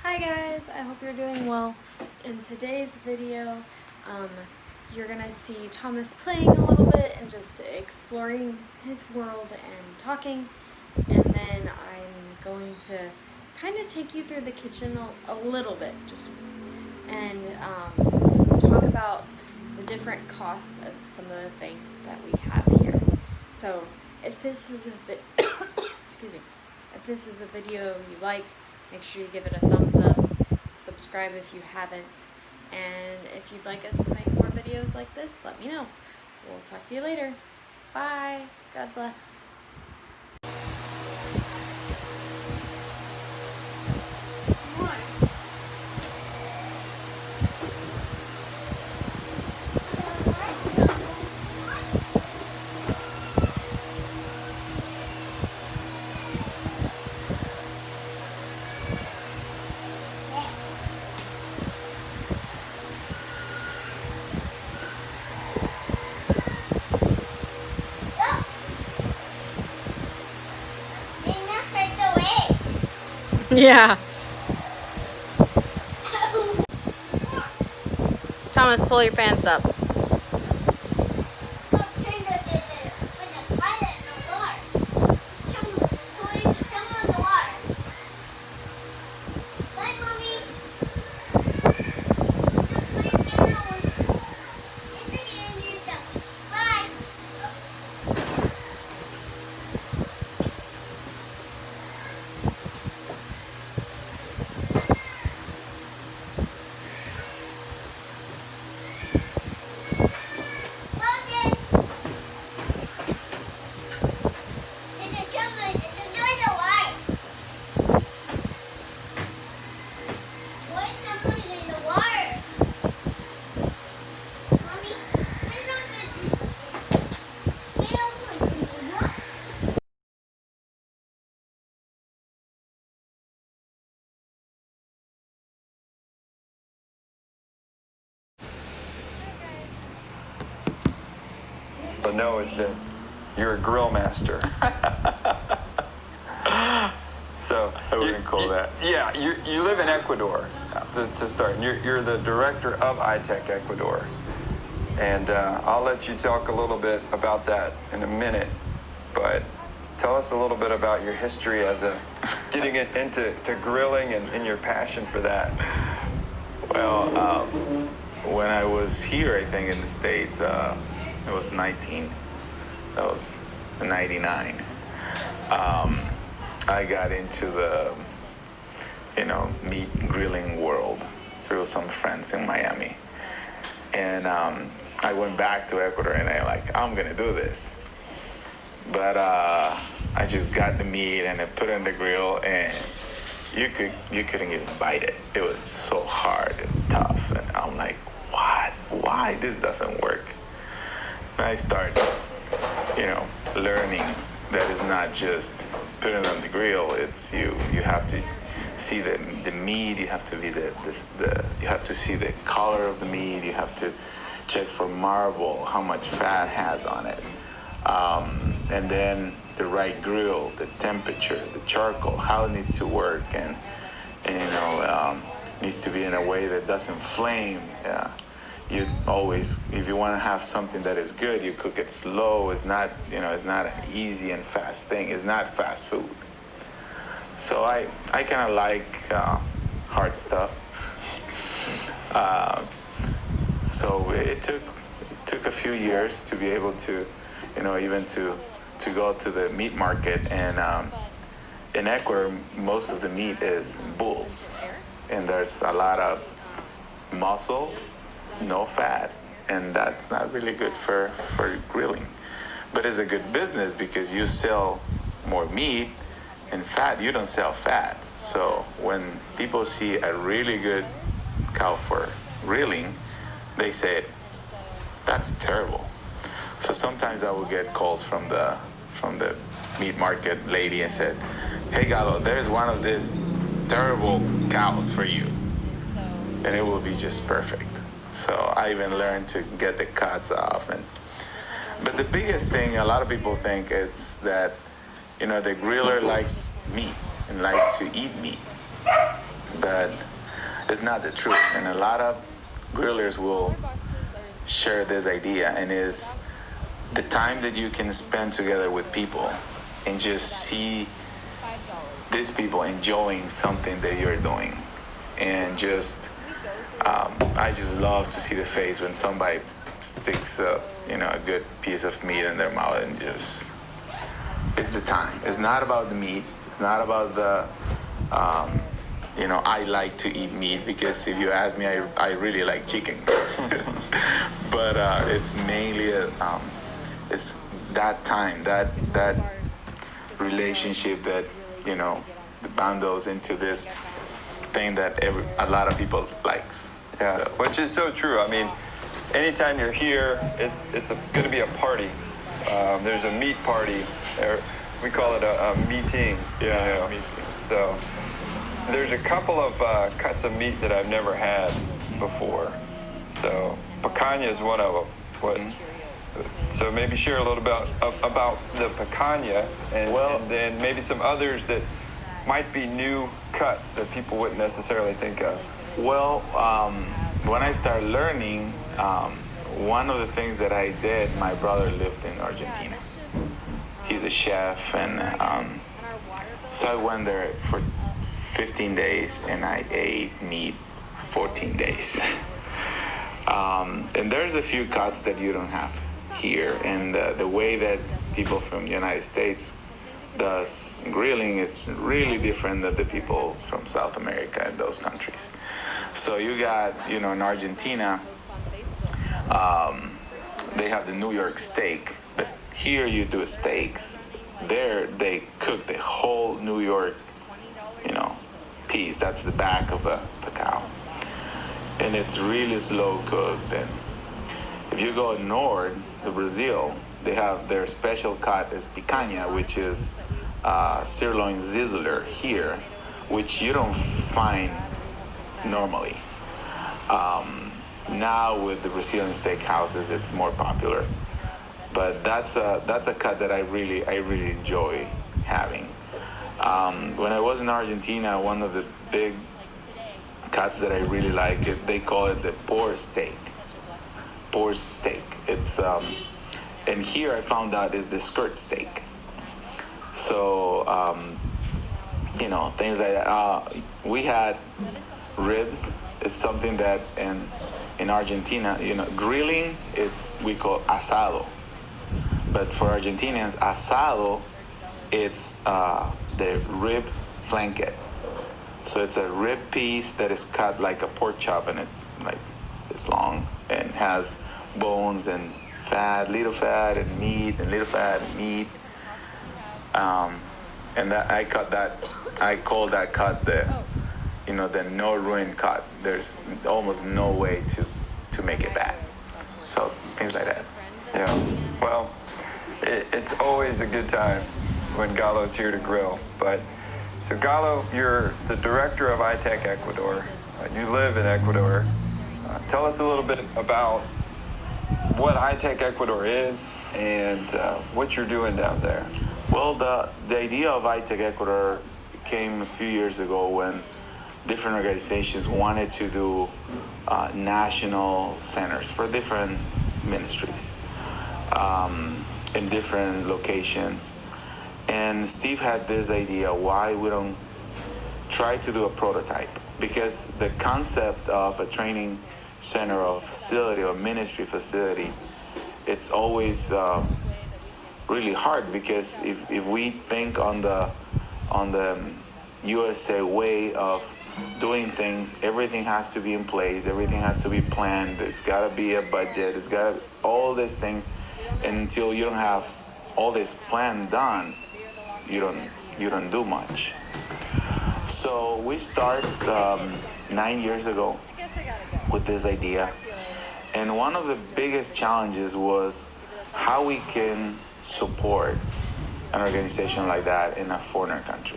Hi guys, I hope you're doing well. In today's video, you're gonna see Thomas playing a little bit and just exploring his world and talking, and then I'm going to kind of take you through the kitchen a little bit, and talk about the different costs of some of the things that we have here. So if this is a excuse me, if this is a video you like, make sure you give it a thumbs up, subscribe if you haven't, and if you'd like us to make more videos like this, let me know. We'll talk to you later. Bye. God bless. Yeah. Thomas, pull your pants up. Know is that you're a grill master. So I wouldn't call that. Yeah, you live in Ecuador to start. You're the director of iTech Ecuador, and I'll let you talk a little bit about that in a minute. But tell us a little bit about your history as getting it into grilling and your passion for that. Well, when I was here, I think in the States, I was 19. That was 99. I got into the, meat grilling world through some friends in Miami. And I went back to Ecuador and I'm gonna do this. But I just got the meat and I put it in the grill and you couldn't even bite it. It was so hard and tough. And I'm like, what? Why this doesn't work? I start, learning that it's not just put it on the grill. It's you have to see the meat. You have to be you have to see the color of the meat. You have to check for marble, how much fat has on it, and then the right grill, the temperature, the charcoal, how it needs to work, and needs to be in a way that doesn't flame. You always, if you want to have something that is good, you cook it slow. It's not, it's not an easy and fast thing. It's not fast food. So I kind of like hard stuff. So it took a few years to be able to, even to go to the meat market. And in Ecuador, most of the meat is bulls, and there's a lot of muscle, no fat, and that's not really good for grilling. But it's a good business because you sell more meat and fat. You don't sell fat. So when people see a really good cow for grilling, they say, that's terrible. So sometimes I will get calls from the meat market lady and said, hey Galo, there's one of these terrible cows for you, and it will be just perfect. So I even learned to get the cuts off. But the biggest thing, a lot of people think it's that, the griller likes meat and likes to eat meat. But that is not the truth. And a lot of grillers will share this idea, and is the time that you can spend together with people and just see these people enjoying something that you're doing. And just I just love to see the face when somebody sticks a good piece of meat in their mouth, and just, it's the time. It's not about the meat. It's not about the I like to eat meat, because if you ask me, I really like chicken. But it's mainly it's that time, that relationship that bundles into this thing that a lot of people likes. Yeah, So, which is so true. I mean, anytime you're here, it's going to be a party. There's a meat party, or we call it a meeting. yeah, meeting. So there's a couple of cuts of meat that I've never had before. So picanha is one of them. So maybe share a little about the picanha, and then maybe some others that might be new cuts that people wouldn't necessarily think of. Well, when I started learning, one of the things that I did, my brother lived in Argentina. He's a chef, and so I went there for 15 days, and I ate meat 14 days. And there's a few cuts that you don't have here, and the way that people from the United States does grilling is really different than the people from South America and those countries. So you got, in Argentina, they have the New York steak, but here you do steaks. There they cook the whole New York, piece. That's the back of the cow. And it's really slow cooked. And if you go north to Brazil, they have their special cut is picanha, which is sirloin sizzler here, which you don't find normally. Now with the Brazilian steakhouses, it's more popular. But that's a cut that I really enjoy having. When I was in Argentina, one of the big cuts that I really like, they call it the pork steak. It's and here I found out is the skirt steak. So things like that. We had ribs. It's something that in Argentina, grilling, we call asado. But for Argentinians, asado, it's the rib flanket. So it's a rib piece that is cut like a pork chop, and it's long and has bones and fat, little fat and meat, and little fat and meat. And that I call that cut the no ruin cut. There's almost no way to make it bad. So things like that. Yeah. Well, it's always a good time when Galo's here to grill. But so Galo, you're the director of ITEC Ecuador. You live in Ecuador. Tell us a little bit about what ITEC Ecuador is and what you're doing down there. Well, the idea of ITEC Ecuador came a few years ago when different organizations wanted to do national centers for different ministries in different locations. And Steve had this idea, why we don't try to do a prototype? Because the concept of a training center or facility or ministry facility, it's always really hard, because if we think on the USA way of doing things, everything has to be in place, everything has to be planned, there's got to be a budget, it's got to all these things. And until you don't have all this plan done, you don't do much. So we started 9 years ago with this idea, and one of the biggest challenges was how we can support an organization like that in a foreign country.